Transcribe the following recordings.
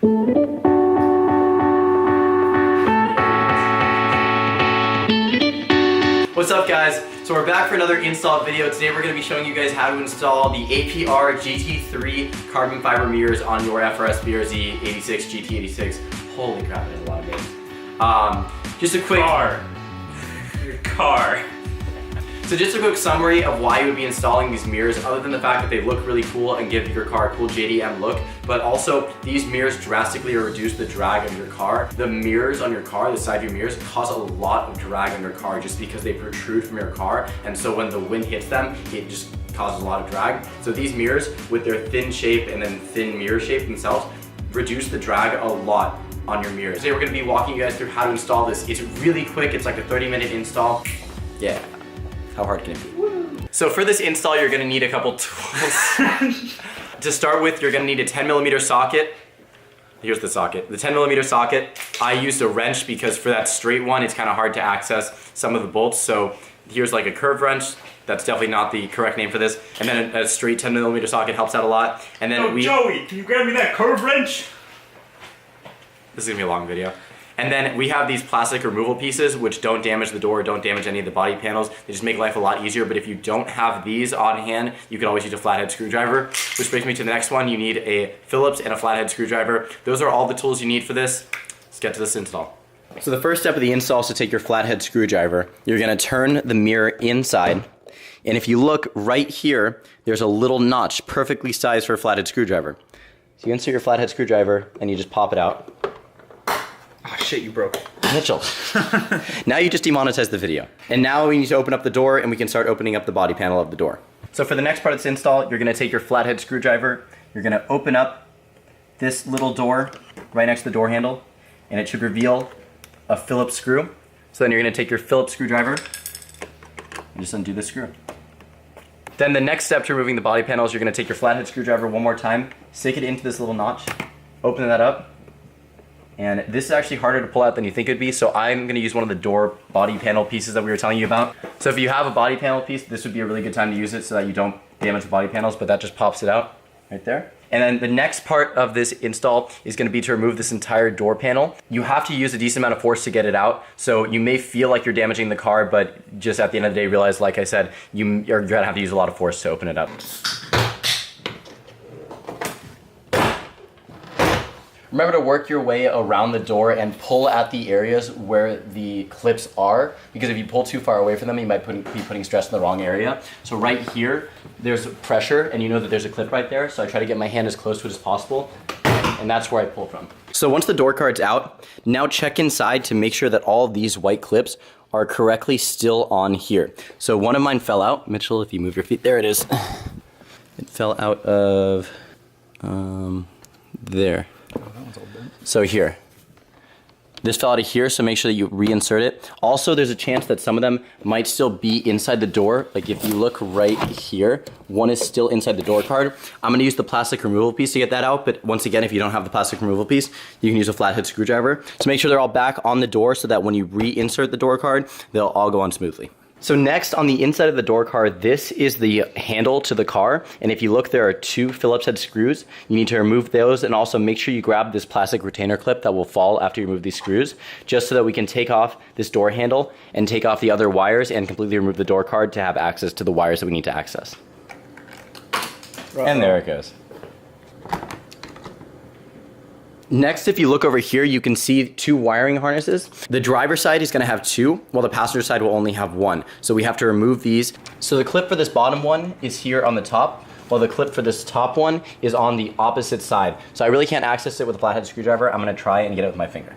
What's up, guys? So we're back for another install video. Today we're going to be showing you guys how to install the APR GT3 carbon fiber mirrors on your FRS BRZ 86 GT86. Holy crap, there's a lot of names. Just a quick... Your car. So just a quick summary of why you would be installing these mirrors, other than the fact that they look really cool and give your car a cool JDM look, but also these mirrors drastically reduce the drag of your car. The mirrors on your car, the side view mirrors, cause a lot of drag on your car just because they protrude from your car, and so when the wind hits them, it just causes a lot of drag. So these mirrors, with their thin shape and then thin mirror shape themselves, reduce the drag a lot on your mirrors. Today we're going to be walking you guys through how to install this. It's really quick, it's like a 30-minute install. Yeah. How hard can it be? Woo. So for this install, you're gonna need a couple tools. To start with, you're gonna need a 10mm socket. Here's the socket. The 10mm socket, I used a wrench because for that straight one, it's kind of hard to access some of the bolts. So here's like a curved wrench. That's definitely not the correct name for this. And then a straight 10mm socket helps out a lot. And then Joey, can you grab me that curved wrench? This is gonna be a long video. And then we have these plastic removal pieces which don't damage the door, don't damage any of the body panels. They just make life a lot easier, but if you don't have these on hand, you can always use a flathead screwdriver. Which brings me to the next one. You need a Phillips and a flathead screwdriver. Those are all the tools you need for this. Let's get to this install. So the first step of the install is to take your flathead screwdriver. You're gonna turn the mirror inside. And if you look right here, there's a little notch perfectly sized for a flathead screwdriver. So you insert your flathead screwdriver and you just pop it out. Oh shit, you broke it. Mitchell. Now you just demonetized the video. And now we need to open up the door and we can start opening up the body panel of the door. So for the next part of this install, you're gonna take your flathead screwdriver, you're gonna open up this little door right next to the door handle, and it should reveal a Phillips screw. So then you're gonna take your Phillips screwdriver and just undo the screw. Then the next step to removing the body panel is you're gonna take your flathead screwdriver one more time, stick it into this little notch, open that up, and this is actually harder to pull out than you think it would be, so I'm going to use one of the door body panel pieces that we were telling you about. So if you have a body panel piece, this would be a really good time to use it so that you don't damage the body panels, but that just pops it out right there. And then the next part of this install is going to be to remove this entire door panel. You have to use a decent amount of force to get it out, so you may feel like you're damaging the car, but just at the end of the day realize, like I said, you're going to have to use a lot of force to open it up. Remember to work your way around the door and pull at the areas where the clips are, because if you pull too far away from them, you might be putting stress in the wrong area. So right here, there's pressure, and you know that there's a clip right there, so I try to get my hand as close to it as possible, and that's where I pull from. So once the door card's out, now check inside to make sure that all of these white clips are correctly still on here. So one of mine fell out. Mitchell, if you move your feet, there it is. It fell out of there. So here, this fell out of here, so make sure that you reinsert it. Also, there's a chance that some of them might still be inside the door. Like if you look right here, one is still inside the door card. I'm gonna use the plastic removal piece to get that out, but once again, if you don't have the plastic removal piece, you can use a flathead screwdriver. So make sure they're all back on the door so that when you reinsert the door card, they'll all go on smoothly. So next, on the inside of the door card, this is the handle to the car. And if you look, there are two Phillips head screws. You need to remove those, and also make sure you grab this plastic retainer clip that will fall after you remove these screws, just so that we can take off this door handle and take off the other wires and completely remove the door card to have access to the wires that we need to access. And there it goes. Next, if you look over here, you can see two wiring harnesses. The driver's side is gonna have two, while the passenger side will only have one. So we have to remove these. So the clip for this bottom one is here on the top, while the clip for this top one is on the opposite side. So I really can't access it with a flathead screwdriver. I'm gonna try and get it with my finger.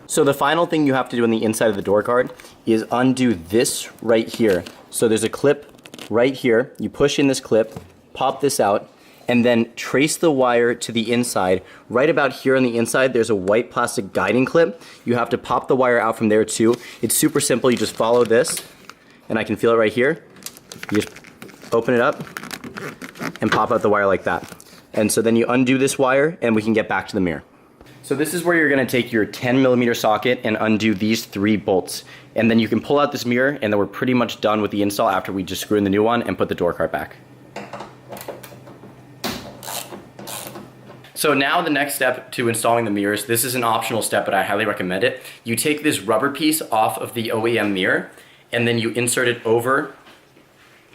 So the final thing you have to do on the inside of the door card is undo this right here. So there's a clip right here. You push in this clip, pop this out, and then trace the wire to the inside. Right about here on the inside, there's a white plastic guiding clip. You have to pop the wire out from there too. It's super simple. You just follow this, and I can feel it right here. You just open it up and pop out the wire like that. And so then you undo this wire, and we can get back to the mirror. So this is where you're gonna take your 10mm socket and undo these 3 bolts. And then you can pull out this mirror, and then we're pretty much done with the install after we just screw in the new one and put the door card back. So now the next step to installing the mirrors, this is an optional step, but I highly recommend it. You take this rubber piece off of the OEM mirror, and then you insert it over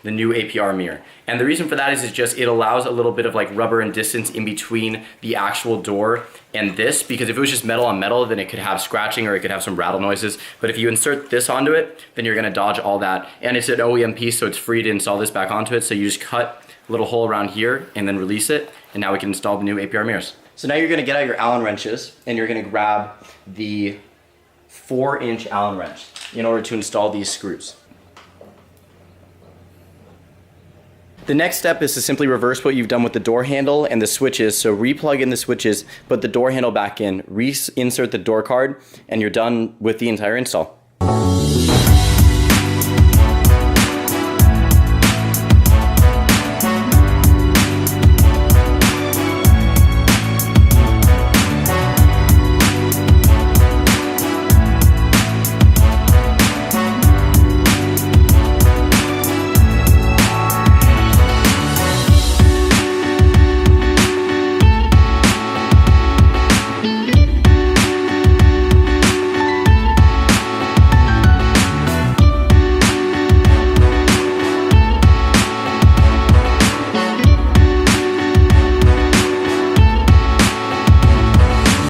the new APR mirror. And the reason for that is just it allows a little bit of like rubber and distance in between the actual door and this, because if it was just metal on metal, then it could have scratching or it could have some rattle noises. But if you insert this onto it, then you're gonna dodge all that. And it's an OEM piece, so it's free to install this back onto it. So you just cut a little hole around here and then release it. And now we can install the new APR mirrors. So now you're gonna get out your Allen wrenches and you're gonna grab the 4-inch Allen wrench in order to install these screws. The next step is to simply reverse what you've done with the door handle and the switches. So re-plug in the switches, put the door handle back in, reinsert the door card, and you're done with the entire install.